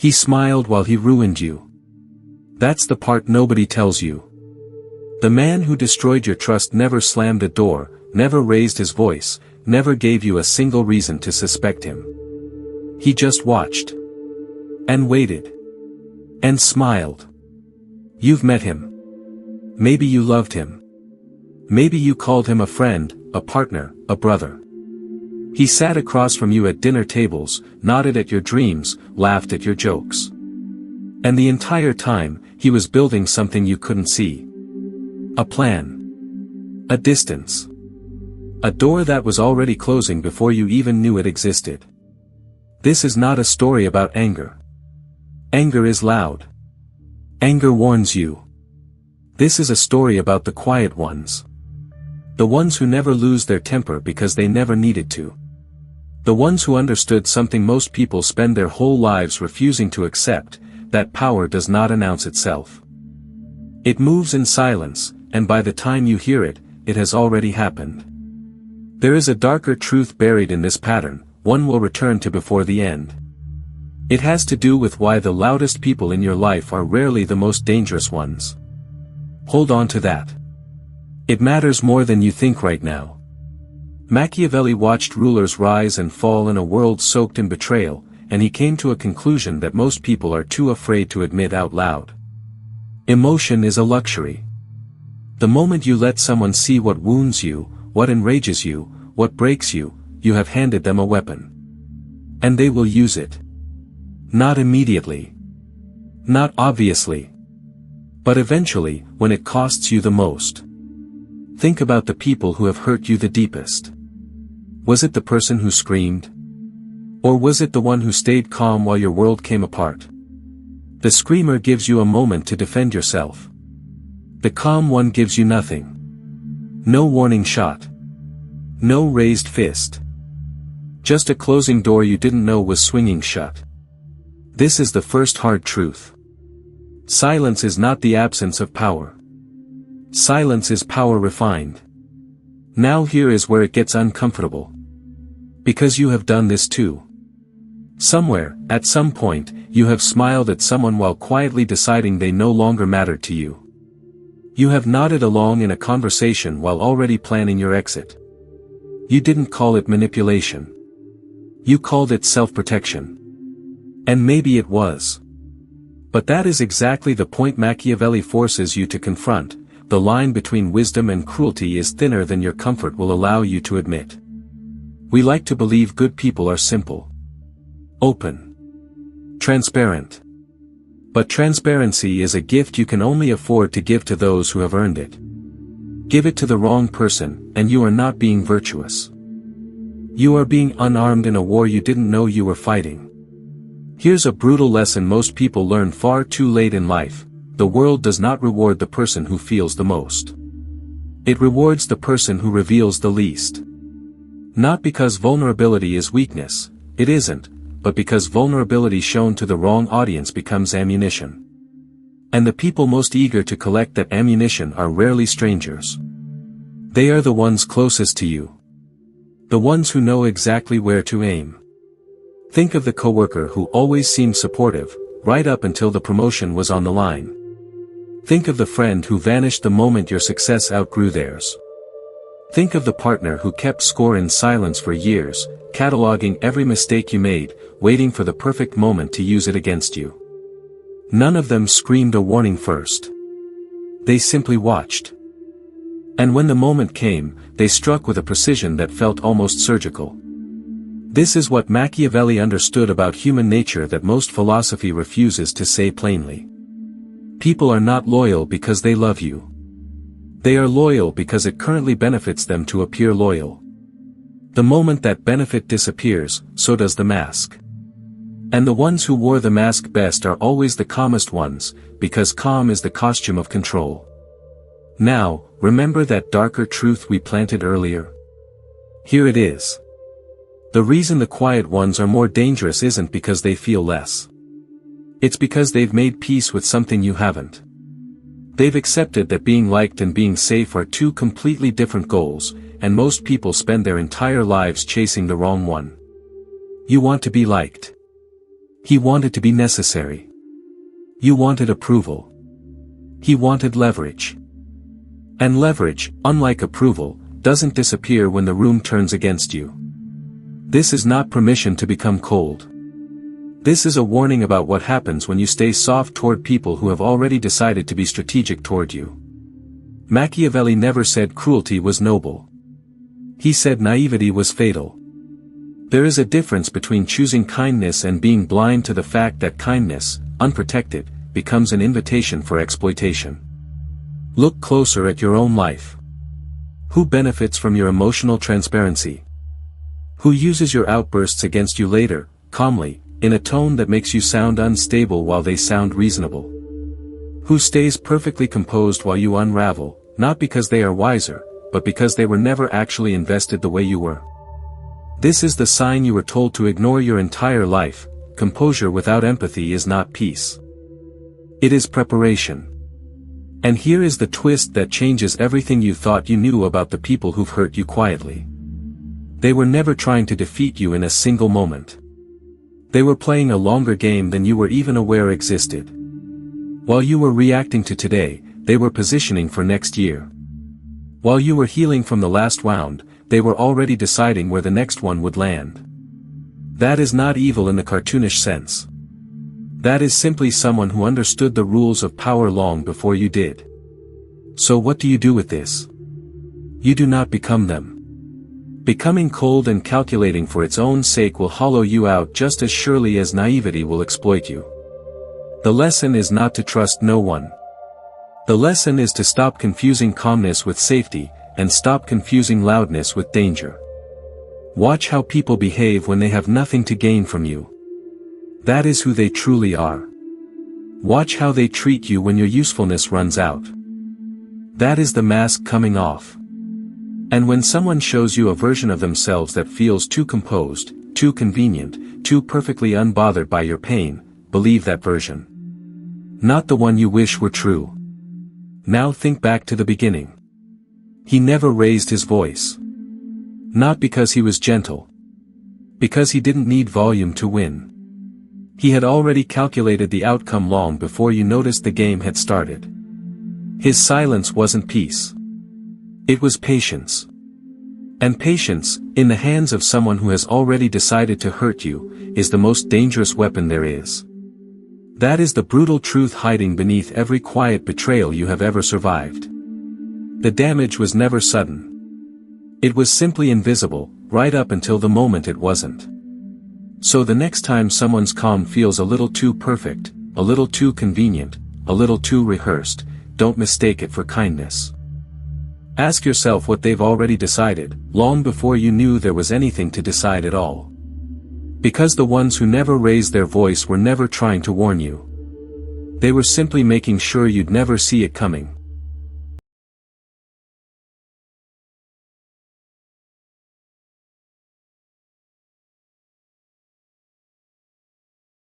He smiled while he ruined you. That's the part nobody tells you. The man who destroyed your trust never slammed a door, never raised his voice, never gave you a single reason to suspect him. He just watched. And waited. And smiled. You've met him. Maybe you loved him. Maybe you called him a friend, a partner, a brother. He sat across from you at dinner tables, nodded at your dreams, laughed at your jokes. And the entire time, he was building something you couldn't see. A plan. A distance. A door that was already closing before you even knew it existed. This is not a story about anger. Anger is loud. Anger warns you. This is a story about the quiet ones. The ones who never lose their temper because they never needed to. The ones who understood something most people spend their whole lives refusing to accept, that power does not announce itself. It moves in silence, and by the time you hear it, it has already happened. There is a darker truth buried in this pattern, one we'll return to before the end. It has to do with why the loudest people in your life are rarely the most dangerous ones. Hold on to that. It matters more than you think right now. Machiavelli watched rulers rise and fall in a world soaked in betrayal, and he came to a conclusion that most people are too afraid to admit out loud. Emotion is a luxury. The moment you let someone see what wounds you, what enrages you, what breaks you, you have handed them a weapon. And they will use it. Not immediately. Not obviously. But eventually, when it costs you the most. Think about the people who have hurt you the deepest. Was it the person who screamed? Or was it the one who stayed calm while your world came apart? The screamer gives you a moment to defend yourself. The calm one gives you nothing. No warning shot. No raised fist. Just a closing door you didn't know was swinging shut. This is the first hard truth. Silence is not the absence of power. Silence is power refined. Now here is where it gets uncomfortable. Because you have done this too. Somewhere, at some point, you have smiled at someone while quietly deciding they no longer mattered to you. You have nodded along in a conversation while already planning your exit. You didn't call it manipulation. You called it self-protection. And maybe it was. But that is exactly the point Machiavelli forces you to confront. The line between wisdom and cruelty is thinner than your comfort will allow you to admit. We like to believe good people are simple. Open. Transparent. But transparency is a gift you can only afford to give to those who have earned it. Give it to the wrong person, and you are not being virtuous. You are being unarmed in a war you didn't know you were fighting. Here's a brutal lesson most people learn far too late in life: the world does not reward the person who feels the most. It rewards the person who reveals the least. Not because vulnerability is weakness, it isn't, but because vulnerability shown to the wrong audience becomes ammunition. And the people most eager to collect that ammunition are rarely strangers. They are the ones closest to you. The ones who know exactly where to aim. Think of the coworker who always seemed supportive, right up until the promotion was on the line. Think of the friend who vanished the moment your success outgrew theirs. Think of the partner who kept score in silence for years, cataloging every mistake you made, waiting for the perfect moment to use it against you. None of them screamed a warning first. They simply watched. And when the moment came, they struck with a precision that felt almost surgical. This is what Machiavelli understood about human nature that most philosophy refuses to say plainly. People are not loyal because they love you. They are loyal because it currently benefits them to appear loyal. The moment that benefit disappears, so does the mask. And the ones who wore the mask best are always the calmest ones, because calm is the costume of control. Now, remember that darker truth we planted earlier? Here it is. The reason the quiet ones are more dangerous isn't because they feel less. It's because they've made peace with something you haven't. They've accepted that being liked and being safe are two completely different goals, and most people spend their entire lives chasing the wrong one. You want to be liked. He wanted to be necessary. You wanted approval. He wanted leverage. And leverage, unlike approval, doesn't disappear when the room turns against you. This is not permission to become cold. This is a warning about what happens when you stay soft toward people who have already decided to be strategic toward you. Machiavelli never said cruelty was noble. He said naivety was fatal. There is a difference between choosing kindness and being blind to the fact that kindness, unprotected, becomes an invitation for exploitation. Look closer at your own life. Who benefits from your emotional transparency? Who uses your outbursts against you later, calmly, in a tone that makes you sound unstable while they sound reasonable? Who stays perfectly composed while you unravel, not because they are wiser, but because they were never actually invested the way you were? This is the sign you were told to ignore your entire life. Composure without empathy is not peace. It is preparation. And here is the twist that changes everything you thought you knew about the people who've hurt you quietly. They were never trying to defeat you in a single moment. They were playing a longer game than you were even aware existed. While you were reacting to today, they were positioning for next year. While you were healing from the last round, they were already deciding where the next one would land. That is not evil in the cartoonish sense. That is simply someone who understood the rules of power long before you did. So what do you do with this? You do not become them. Becoming cold and calculating for its own sake will hollow you out just as surely as naivety will exploit you. The lesson is not to trust no one. The lesson is to stop confusing calmness with safety, and stop confusing loudness with danger. Watch how people behave when they have nothing to gain from you. That is who they truly are. Watch how they treat you when your usefulness runs out. That is the mask coming off. And when someone shows you a version of themselves that feels too composed, too convenient, too perfectly unbothered by your pain, believe that version. Not the one you wish were true. Now think back to the beginning. He never raised his voice. Not because he was gentle. Because he didn't need volume to win. He had already calculated the outcome long before you noticed the game had started. His silence wasn't peace. It was patience. And patience, in the hands of someone who has already decided to hurt you, is the most dangerous weapon there is. That is the brutal truth hiding beneath every quiet betrayal you have ever survived. The damage was never sudden. It was simply invisible, right up until the moment it wasn't. So the next time someone's calm feels a little too perfect, a little too convenient, a little too rehearsed, don't mistake it for kindness. Ask yourself what they've already decided, long before you knew there was anything to decide at all. Because the ones who never raised their voice were never trying to warn you. They were simply making sure you'd never see it coming.